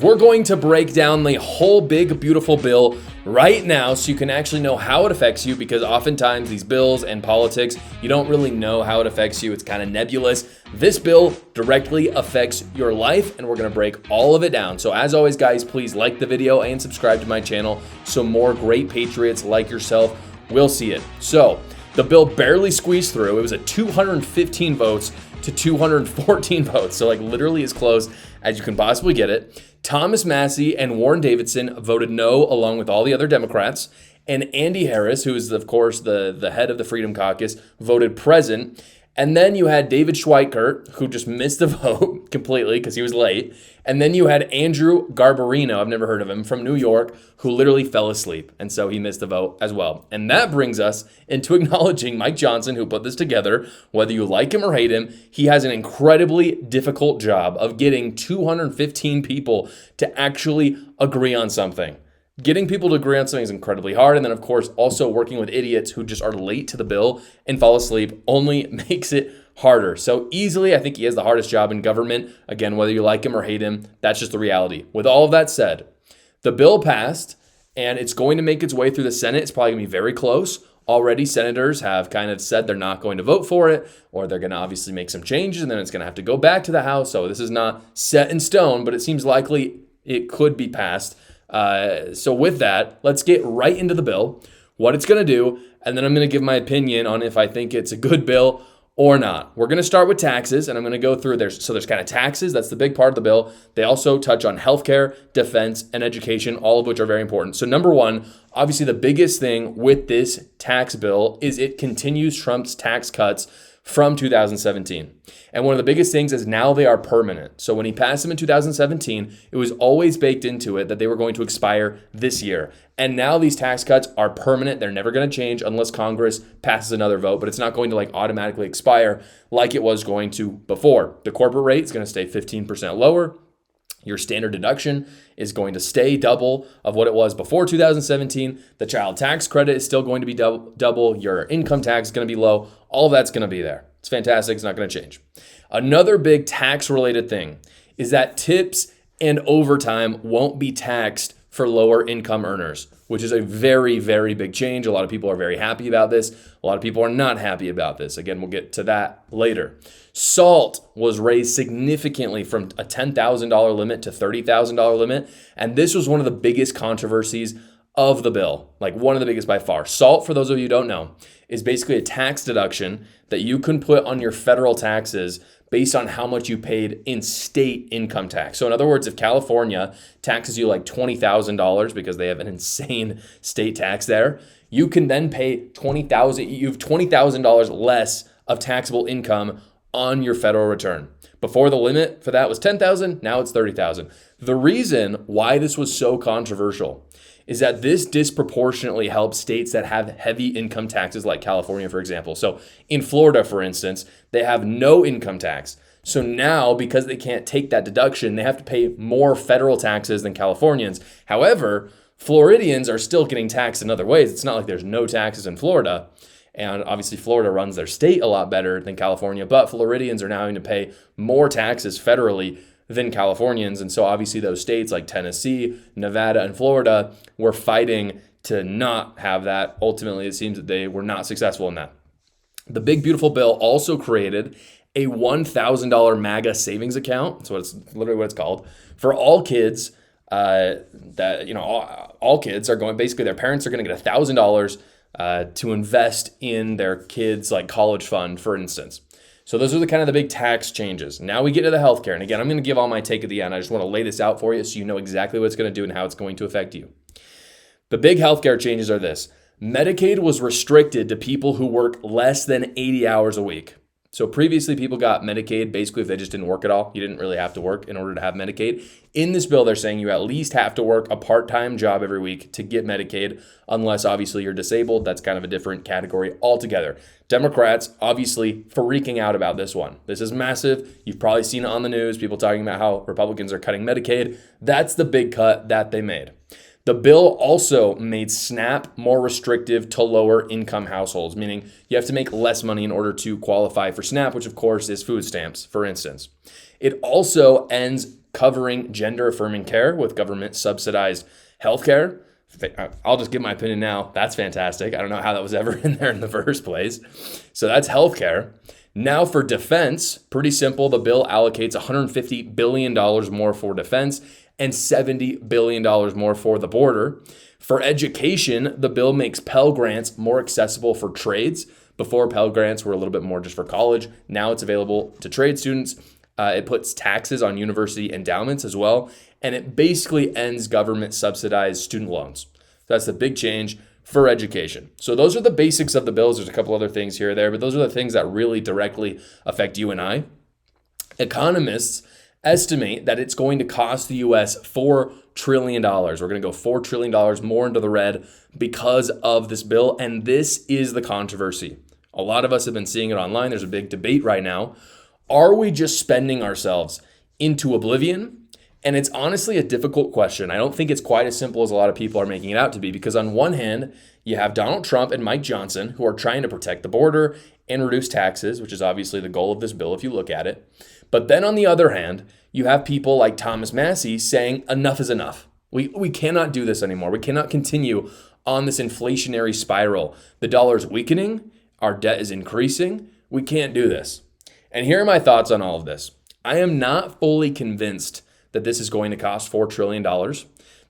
we're going to break down the whole big, beautiful bill right now so you can actually know how it affects you, because oftentimes these bills and politics, you don't really know how it affects you. It's kind of nebulous. This bill directly affects your life, and we're going to break all of it down. So as always, guys, please like the video and subscribe to my channel so more great patriots like yourself will see it. So the bill barely squeezed through. It was at 215 votes to 214 votes. So like literally as close as you can possibly get it. Thomas Massie and Warren Davidson voted no, along with all the other Democrats. And Andy Harris, who is of course the head of the Freedom Caucus, voted present. And then you had David Schweikert, who just missed the vote completely because he was late. And then you had Andrew Garbarino, I've never heard of him, from New York, who literally fell asleep. And so he missed the vote as well. And that brings us into acknowledging Mike Johnson, who put this together. Whether you like him or hate him, he has an incredibly difficult job of getting 215 people to actually agree on something. Getting people to agree on something is incredibly hard. And then, of course, also working with idiots who just are late to the bill and fall asleep only makes it harder. So easily, I think he has the hardest job in government. Again, whether you like him or hate him, that's just the reality. With all of that said, the bill passed and it's going to make its way through the Senate. It's probably going to be very close. Already, senators have kind of said they're not going to vote for it, or they're going to obviously make some changes, and then it's going to have to go back to the House. So this is not set in stone, but it seems likely it could be passed. So with that, let's get right into the bill, what it's going to do, and then I'm going to give my opinion on if I think it's a good bill or not. We're going to start with taxes, and I'm going to go through there's kind of taxes. That's the big part of the bill. They also touch on healthcare, defense, and education, all of which are very important. So number one, obviously the biggest thing with this tax bill is it continues Trump's tax cuts from 2017. And one of the biggest things is now they are permanent. So when he passed them in 2017, it was always baked into it that they were going to expire this year. And now these tax cuts are permanent. They're never going to change unless Congress passes another vote, but it's not going to like automatically expire like it was going to before. The corporate rate is going to stay 15% lower. Your standard deduction is going to stay double of what it was before 2017. The child tax credit is still going to be double. Your income tax is going to be low. All of that's going to be there. It's fantastic. It's not going to change. Another big tax-related thing is that tips and overtime won't be taxed for lower income earners, which is a very, very big change. A lot of people are very happy about this. A lot of people are not happy about this. Again, we'll get to that later. SALT was raised significantly from a $10,000 limit to $30,000 limit. And this was one of the biggest controversies of the bill, like one of the biggest by far. SALT, for those of you who don't know, is basically a tax deduction that you can put on your federal taxes based on how much you paid in state income tax. So in other words, if California taxes you like $20,000 because they have an insane state tax there, you can then pay you have $20,000 less of taxable income on your federal return. Before, the limit for that was $10,000, now it's $30,000. The reason why this was so controversial is that this disproportionately helps states that have heavy income taxes, like California, for example. So in Florida, for instance, they have no income tax. So now, because they can't take that deduction, they have to pay more federal taxes than Californians. However, Floridians are still getting taxed in other ways. It's not like there's no taxes in Florida. And obviously, Florida runs their state a lot better than California, but Floridians are now having to pay more taxes federally than Californians. And so obviously those states like Tennessee, Nevada, and Florida were fighting to not have that. Ultimately, it seems that they were not successful in that. The big, beautiful bill also created a $1,000 MAGA savings account. That's literally what it's called, for all kids. All kids are going, basically their parents are going to get $1,000 to invest in their kids' like college fund, for instance. So those are the kind of the big tax changes. Now we get to the healthcare. And again, I'm going to give all my take at the end. I just want to lay this out for you so you know exactly what it's going to do and how it's going to affect you. The big healthcare changes are this. Medicaid was restricted to people who work less than 80 hours a week. So previously, people got Medicaid basically if they just didn't work at all. You didn't really have to work in order to have Medicaid. In this bill, they're saying you at least have to work a part-time job every week to get Medicaid, unless obviously you're disabled. That's kind of a different category altogether. Democrats obviously freaking out about this one. This is massive. You've probably seen it on the news, people talking about how Republicans are cutting Medicaid. That's the big cut that they made. The bill also made SNAP more restrictive to lower income households, meaning you have to make less money in order to qualify for SNAP, which of course is food stamps, for instance. It also ends covering gender affirming care with government subsidized healthcare. I'll just give my opinion now. That's fantastic. I don't know how that was ever in there in the first place. So that's healthcare. Now for defense, pretty simple. The bill allocates $150 billion more for defense and $70 billion more for the border. For education, the bill makes Pell Grants more accessible for trades. Before, Pell Grants were a little bit more just for college. Now it's available to trade students. It puts taxes on university endowments as well. And it basically ends government subsidized student loans. That's the big change for education. So those are the basics of the bills. There's a couple other things here or there, but those are the things that really directly affect you and I. Economists estimate that it's going to cost the US $4 trillion. We're going to go $4 trillion more into the red because of this bill. And this is the controversy. A lot of us have been seeing it online. There's a big debate right now. Are we just spending ourselves into oblivion? And it's honestly a difficult question. I don't think it's quite as simple as a lot of people are making it out to be, because on one hand, you have Donald Trump and Mike Johnson who are trying to protect the border and reduce taxes, which is obviously the goal of this bill if you look at it. But then on the other hand, you have people like Thomas Massie saying enough is enough. We cannot do this anymore. We cannot continue on this inflationary spiral. The dollar is weakening. Our debt is increasing. We can't do this. And here are my thoughts on all of this. I am not fully convinced that this is going to cost $4 trillion.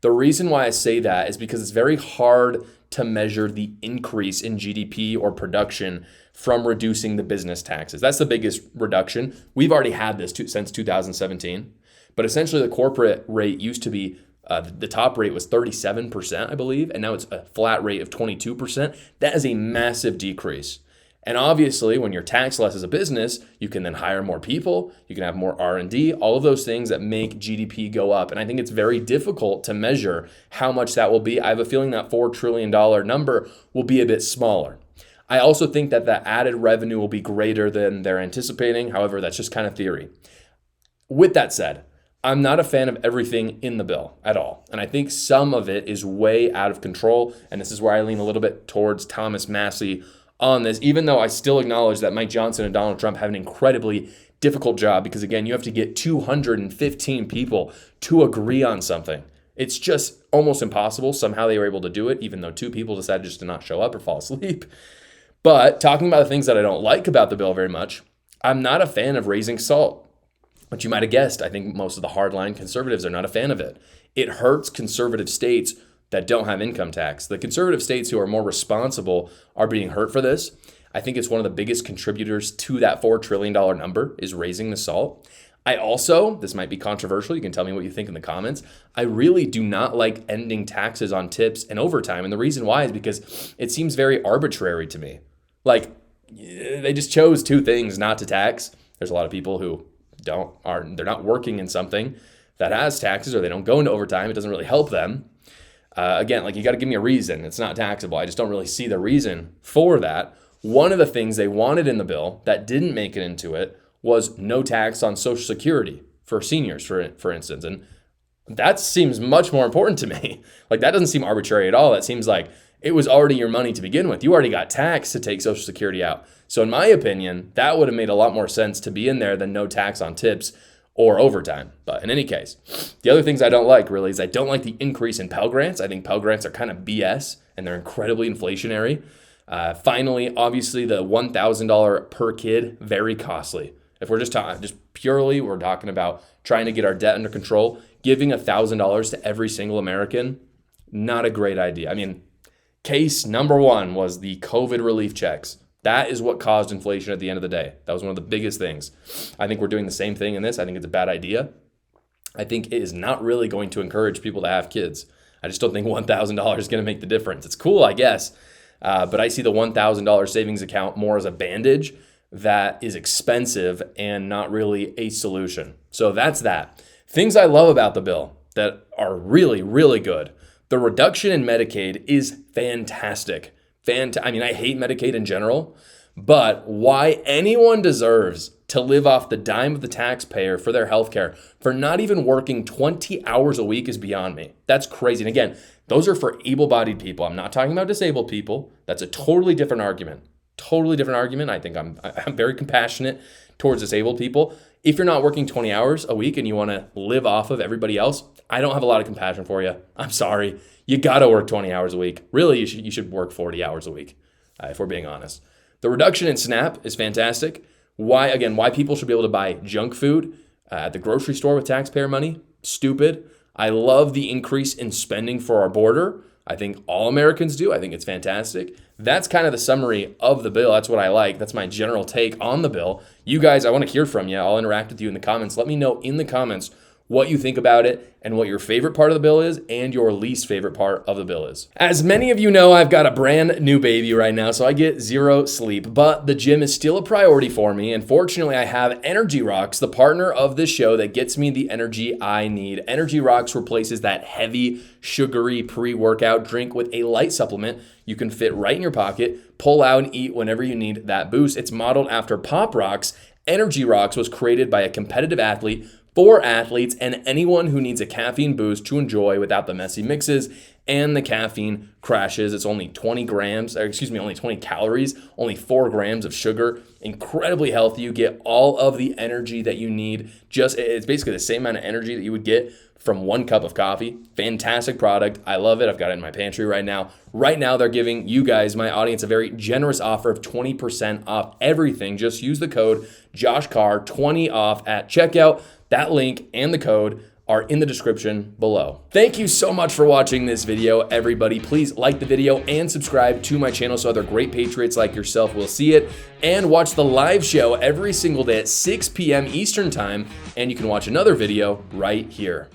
The reason why I say that is because it's very hard to measure the increase in GDP or production from reducing the business taxes. That's the biggest reduction. We've already had this since 2017, but essentially the corporate rate used to be, the top rate was 37%, I believe, and now it's a flat rate of 22%. That is a massive decrease. And obviously, when you're taxed less as a business, you can then hire more people, you can have more R&D, all of those things that make GDP go up. And I think it's very difficult to measure how much that will be. I have a feeling that $4 trillion number will be a bit smaller. I also think that the added revenue will be greater than they're anticipating. However, that's just kind of theory. With that said, I'm not a fan of everything in the bill at all. And I think some of it is way out of control. And this is where I lean a little bit towards Thomas Massie on this, even though I still acknowledge that Mike Johnson and Donald Trump have an incredibly difficult job, because again, you have to get 215 people to agree on something. It's just almost impossible. Somehow they were able to do it, even though 2 people decided just to not show up or fall asleep. But talking about the things that I don't like about the bill very much, I'm not a fan of raising salt. But you might have guessed, I think most of the hardline conservatives are not a fan of it. It hurts conservative states that don't have income tax. The conservative states who are more responsible are being hurt for this. I think it's one of the biggest contributors to that $4 trillion number is raising the salt. I also, this might be controversial, you can tell me what you think in the comments, I really do not like ending taxes on tips and overtime. And the reason why is because it seems very arbitrary to me. Like, they just chose 2 things not to tax. There's a lot of people who they're not working in something that has taxes, or they don't go into overtime. It doesn't really help them. Again, like, you got to give me a reason. It's not taxable. I just don't really see the reason for that. One of the things they wanted in the bill that didn't make it into it was no tax on Social Security for seniors, for instance. And that seems much more important to me. Like, that doesn't seem arbitrary at all. That seems like it was already your money to begin with. You already got taxed to take Social Security out. So in my opinion, that would have made a lot more sense to be in there than no tax on tips or overtime. But in any case, the other things I don't like really is I don't like the increase in Pell Grants. I think Pell Grants are kind of BS and they're incredibly inflationary. Finally, obviously the $1,000 per kid, very costly. If we're just we're talking about trying to get our debt under control, giving $1,000 to every single American, not a great idea. I mean, case number 1 was the COVID relief checks. That is what caused inflation at the end of the day. That was one of the biggest things. I think we're doing the same thing in this. I think it's a bad idea. I think it is not really going to encourage people to have kids. I just don't think $1,000 is going to make the difference. It's cool, I guess, but I see the $1,000 savings account more as a bandage that is expensive and not really a solution. So that's that. Things I love about the bill that are really, really good. The reduction in Medicaid is fantastic. I mean, I hate Medicaid in general, but why anyone deserves to live off the dime of the taxpayer for their health care for not even working 20 hours a week is beyond me. That's crazy. And again, Those are for able-bodied people. I'm not talking about disabled people. That's a totally different argument. Totally different argument. I think I'm very compassionate towards disabled people. If you're not working 20 hours a week and you want to live off of everybody else, I don't have a lot of compassion for you. I'm sorry. You got to work 20 hours a week. Really, you should work 40 hours a week, if we're being honest. The reduction in SNAP is fantastic. Why people should be able to buy junk food at the grocery store with taxpayer money? Stupid. I love the increase in spending for our border. I think all Americans do. I think it's fantastic. That's kind of the summary of the bill. That's what I like. That's my general take on the bill. You guys, I want to hear from you. I'll interact with you in the comments. Let me know in the comments what you think about it and what your favorite part of the bill is and your least favorite part of the bill is. As many of you know, I've got a brand new baby right now, so I get zero sleep, but the gym is still a priority for me. And fortunately, I have Energy Rocks, the partner of this show that gets me the energy I need. Energy Rocks replaces that heavy, sugary pre-workout drink with a light supplement you can fit right in your pocket, pull out and eat whenever you need that boost. It's modeled after Pop Rocks. Energy Rocks was created by a competitive athlete for athletes and anyone who needs a caffeine boost to enjoy without the messy mixes and the caffeine crashes. It's only 20 calories, only 4 grams of sugar. Incredibly healthy. You get all of the energy that you need. It's basically the same amount of energy that you would get from 1 cup of coffee. Fantastic product. I love it. I've got it in my pantry right now. Right now, they're giving you guys, my audience, a very generous offer of 20% off everything. Just use the code JoshCarr, 20 off at checkout. That link and the code are in the description below. Thank you so much for watching this video, everybody. Please like the video and subscribe to my channel so other great patriots like yourself will see it. And watch the live show every single day at 6 p.m. Eastern time. And you can watch another video right here.